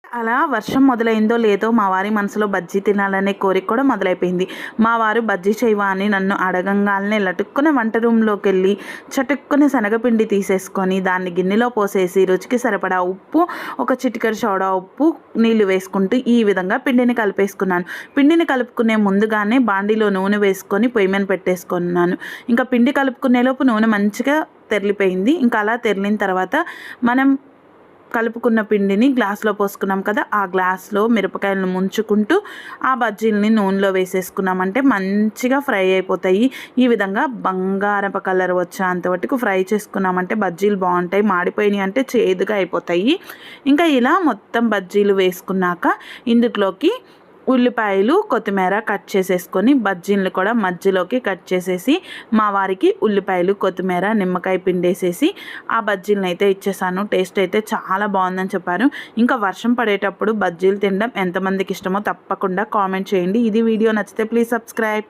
అలా వర్షం మొదలైందో లేదో మా వారి మనసులో బజ్జీ తినాలనే కోరిక కూడా మొదలైపోయింది. మా వారు బజ్జీ చేయవా అని నన్ను అడగంగాల్నే లటుక్కున వంట రూమ్‌లోకెళ్ళి చటుక్కున శనగపిండి తీసేసుకొని దాన్ని గిన్నెలో పోసేసి రుచికి సరిపడా ఉప్పు, ఒక చిటికెడు సోడా ఉప్పు, నీళ్లు వేసుకుంటూ ఈ విధంగా పిండిని కలిపేసుకున్నాను. పిండిని కలుపుకునే ముందుగానే బాండీలో నూనె వేసుకొని పొయ్యి మీద పెట్టేసుకున్నాను. ఇంకా పిండి కలుపుకునేలోపు నూనె మంచిగా తెర్లిపోయింది. ఇంకా అలా తెర్లిన తర్వాత మనం కలుపుకున్న పిండిని గ్లాస్లో పోసుకున్నాం కదా, ఆ గ్లాస్లో మిరపకాయలను ముంచుకుంటూ ఆ బజ్జీలని నూనెలో వేసేసుకున్నామంటే మంచిగా ఫ్రై అయిపోతాయి. ఈ విధంగా బంగారపు కలర్ వచ్చేంత వరకు ఫ్రై చేసుకున్నామంటే బజ్జీలు బాగుంటాయి. మాడిపోయినాయి అంటే చేదుగా అయిపోతాయి. ఇంకా ఇలా మొత్తం బజ్జీలు వేసుకున్నాక ఇందులోకి ఉల్లిపాయలు, కొత్తిమీర కట్ చేసేసుకొని బజ్జీలను కూడా మధ్యలోకి కట్ చేసేసి మా వారికి ఉల్లిపాయలు, కొత్తిమీర, నిమ్మకాయ పిండేసేసి ఆ బజ్జీలను అయితే ఇచ్చేసాను. టేస్ట్ అయితే చాలా బాగుందని చెప్పారు. ఇంకా వర్షం పడేటప్పుడు బజ్జీలు తినడం ఎంతమందికి ఇష్టమో తప్పకుండా కామెంట్ చేయండి. ఇది వీడియో నచ్చితే ప్లీజ్ సబ్స్క్రైబ్.